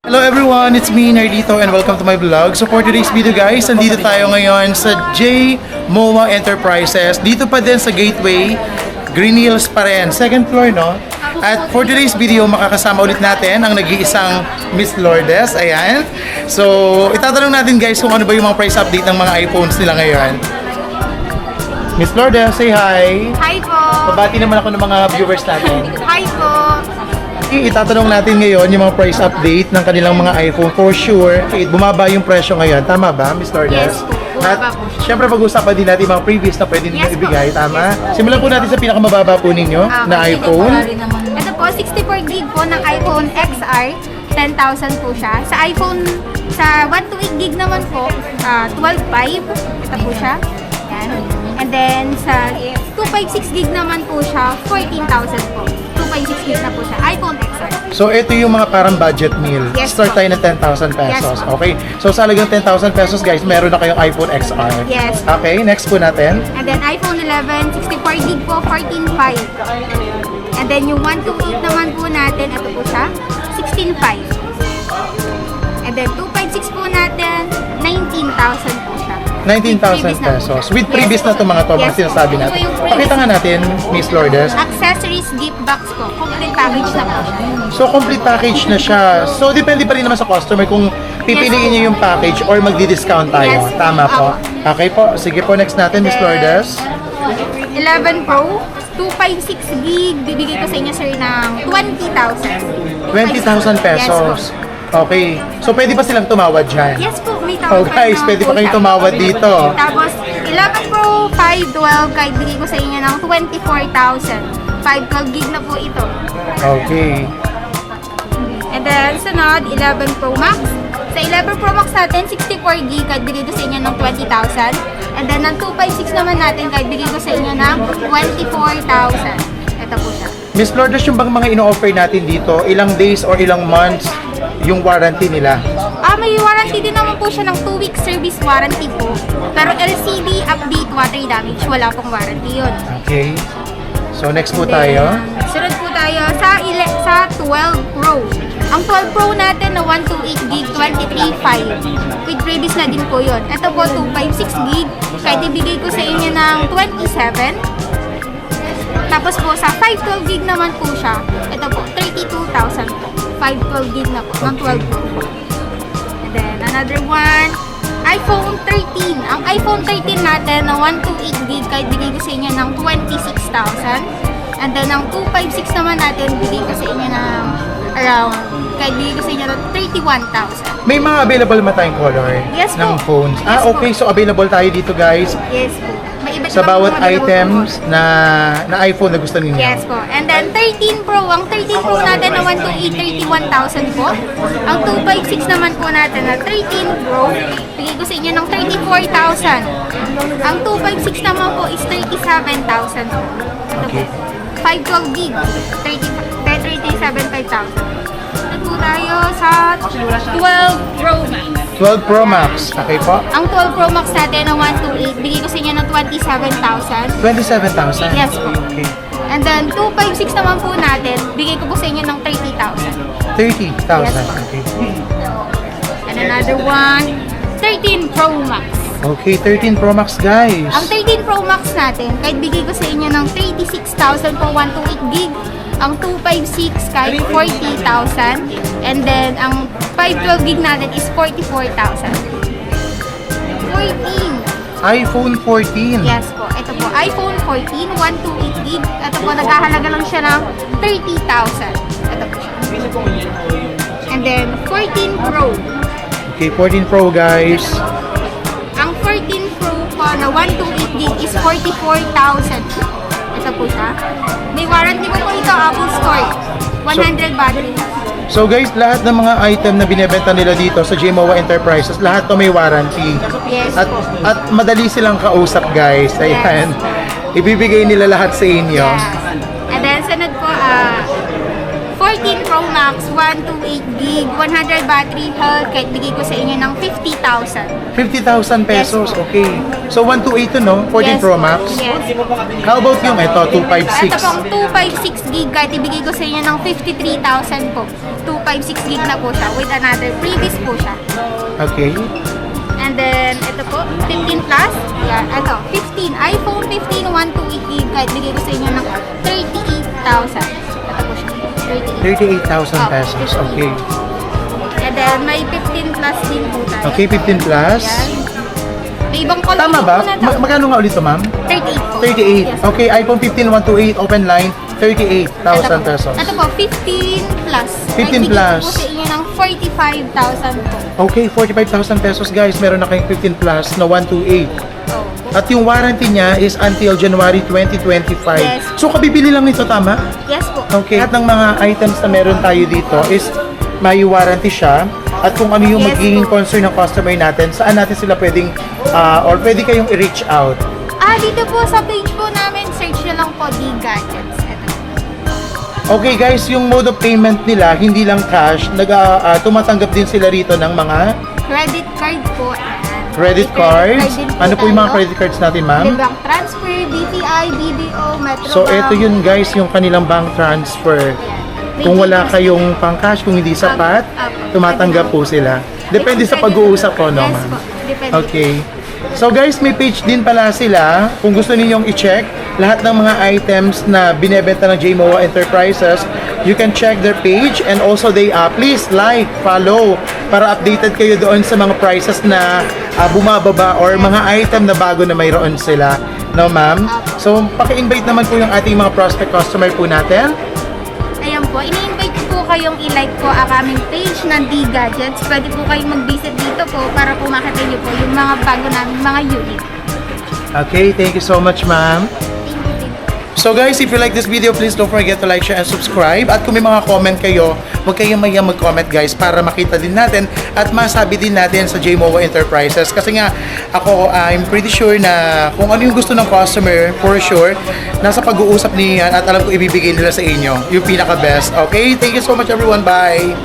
Hello everyone, it's me, Nardito, and welcome to my vlog. So for today's video guys, nandito tayo ngayon sa J MOA Enterprises. Dito pa din sa Gateway, Green Hills pa rin. Second floor, no? At for today's video, makakasama ulit natin ang nag-iisang Miss Lourdes. Ayan. So, itatanong natin guys kung ano ba yung mga price update ng mga iPhones nila ngayon. Miss Lourdes, say hi! Hi po! Pabati naman ako ng mga viewers natin. Hi po! Itatanong natin ngayon yung mga price update ng kanilang mga iPhone. For sure, bumaba yung presyo ngayon. Tama ba, Miss Lourdes? Yes po, bumaba po. Siyempre, pag-usapan din natin mga previous na pwede ninyo Yes po. ibigay. Tama? Simulan po natin sa pinakamababa po ninyo na iPhone. Ito po, 64 gig po ng iPhone XR. 10,000 po siya. Sa iPhone, sa 128 gig naman po, 12,500. Ito po siya. Yan. And then, sa 256 gig naman po siya, 14,000 po. 256 gig na po siya. iPhone XR. So, ito yung mga parang budget meal. Yes, Start po. tayo ng 10,000 pesos. Yes, po. Okay? So, sa halagang 10,000 pesos, guys, meron na kayong iPhone XR. Yes. Okay, next po natin. And then iPhone 11, 64 gig po, 14,500. And then yung 128 naman po natin, ito po siya, 16,500. And then 256 po natin, 19,000 po siya. 19,000 pesos. With previous na itong mga to, mga Yes. sinasabi natin. Ito yung previous. Pakita nga natin, Miss Lourdes. Accessories gift box po, complete package na po siya. So, complete package na siya. So, depende pa rin naman sa customer kung pipiliin niyo yung package or magdi-discount tayo. Yes. Tama po. Okay po. Sige po, next natin, Miss Lourdes. 11 Pro, 256 gig, bibigay ko sa inyo sir ng 20,000. 20,000 pesos. Yes Okay. So, pwede pa silang tumawad dyan? Yes po, may tawag Oh, guys, naman pwede po pa kayong siya. tumawad dito. Tapos, 11 Pro 512, kahit bigay ko sa inyo ng 24,000. 512 gig na po ito. Okay. And then, sunod, 11 Pro Max. Sa 11 Pro Max natin, 64 gig, kahit bigay ko sa inyo ng 20,000. And then, ng 256 naman natin, kahit bigay ko sa inyo ng 24,000. Ito po siya. Miss Lourdes, yung bang mga ino-offer natin dito, ilang days or ilang months yung warranty nila? May warranty din naman po siya ng 2-week service warranty po. Pero LCD, update, water damage, wala pong warranty yun. Okay. So, next po tayo. Sunod po tayo sa 12 Pro. Ang 12 Pro natin na 128 gig, 23,500. With previous na din po yun. Ito po, 256 gig. Kahit ibigay ko sa inyo ng 27. Tapos po, sa 512 gig naman po siya. Ito po, 32,000 po. 512 gig na po, ng 12 Pro. And then, another one, iPhone 13. Ang iPhone 13 natin na 128 gig, kahit bigay ko sa inyo ng 26,000. And then, ang 256 naman natin, bigay ko sa inyo ng around, kahit bigay ko sa inyo ng 31,000. May mga available ba tayong color Yes ng po. phones? Yes Okay. So, available tayo dito, guys. Yes po. May iba't Sa ibang bawat mga available items po. na iPhone na gusto ninyo. Yes po. And then 13 Pro, ang 13 Pro natin na 128, 31,000 po. Ang 256 naman po natin na 13 Pro, bigay ko sa inyo ng 34,000. Ang 256 naman po is 37,000 po. Ito po. Okay. 512 gig, 37,500. Ito po tayo sa 12 Pro Max. 12 Pro Max. Okay po. Ang 12 Pro Max natin na 128, bigay ko sa inyo ng 27,000. 27,000. Yes po. Okay. And then, 256 naman po natin, bigay ko po sa inyo ng 30,000. 30,000. Yes. Okay. And another one, 13 Pro Max. Okay, 13 Pro Max, guys. Ang 13 Pro Max natin, kahit bigay ko sa inyo ng 36,000 po, 128 gig. Ang 256 kahit 40,000. And then, ang 512 gig natin is 44,000. 14. iPhone 14. Yes po. Ito po, iPhone 14, 128 gig. Ito po, naghahalaga lang siya ng 30,000. Ito po siya. And then, 14 Pro. Okay, 14 Pro, guys. Ang 14 Pro po na 128 gig is 44,000. Ito po siya. May warranty po ito, Apple Store. 100 battery. So guys, lahat ng mga item na binebenta nila dito sa J MOA Enterprises, lahat to may warranty. Yes At, po. at madali silang kausap, guys. Ayan. Ibibigay nila lahat sa inyo. Yeah. And then, sunod po, 14 Pro Max. Max, 128 gig, 100 battery health, kahit bigay ko sa inyo ng 50,000. 50,000 pesos, okay. So 128 to, no? 14 Yes Pro po, Max. Yes. How about yung ito, 256? Ito pong 256 gig, kahit ibigay ko sa inyo ng 53,000 po. 256 gig na po siya, with another previous po siya. Okay. And then, ito po, 15 plus. Yan, ito, 15. iPhone 15, 128 gig, kahit bigay ko sa inyo ng 38,000. Ito po siya, 38,000 pesos, okay. And then, may 15 plus din po tayo. Okay, 15 plus. Yan. May ibang color Tama din ba? po na to. Magkano nga ulit to, ma'am? 38 po. 38. Yes. Okay, iPhone 15, 128, open line, 38,000 pesos. Ito po, 15 plus. 15 Kahit plus. bigay ko po sa inyo ng 45,000 po. Okay, 45,000 pesos guys. Meron na kayong 15 plus na 128. Oh. At yung warranty niya is until January 2025. Yes. So, kabibili lang nito, tama? Yes po. Okay. At ng mga items na meron tayo dito is may warranty siya. At kung ano yung Yes magiging po. concern ng customer natin, saan natin sila pwedeng or pwede kayong i-reach out. Dito po sa page po namin, search nyo lang po D-Gadgets. Ito. Okay guys, yung mode of payment nila, hindi lang cash, tumatanggap din sila rito ng mga Credit card po. Ayan. credit May cards. card din po Ano po yung mga tayo. credit cards natin, ma'am? May bank transfer, BPI, BDO, Metrobank. So, ito yun guys, yung kanilang bank transfer. May Kung wala details kayong pang cash, kung hindi sapat, Apo. tumatanggap po sila. Depende sa pag-uusap po, no, Yes ma'am? po. Depende. Okay. So guys, may page din pala sila. Kung gusto ninyong i-check lahat ng mga items na binebenta ng JMOA Enterprises, you can check their page and also please like, follow para updated kayo doon sa mga prices na bumababa or mga item na bago na mayroon sila. No, ma'am? So, paki-invite naman po yung ating mga prospect customer po natin. Ayan po, ini-invite po kayong i-like po ang aming page ng D-Gadgets. Pwede po kayong mag-visit dito po para po makita nyo po yung mga bago namin mga unit. Okay, thank you so much, ma'am. Thank you. So guys, if you like this video, please don't forget to like, share, and subscribe. At kung may mga comment kayo, huwag kayong mayang mag-comment guys para makita din natin at masabi din natin sa JMOA Enterprises. Kasi nga, ako, I'm pretty sure na kung ano yung gusto ng customer, for sure, nasa pag-uusap niyan at alam ko ibibigay nila sa inyo. Yung pinaka-best. Okay? Thank you so much everyone. Bye!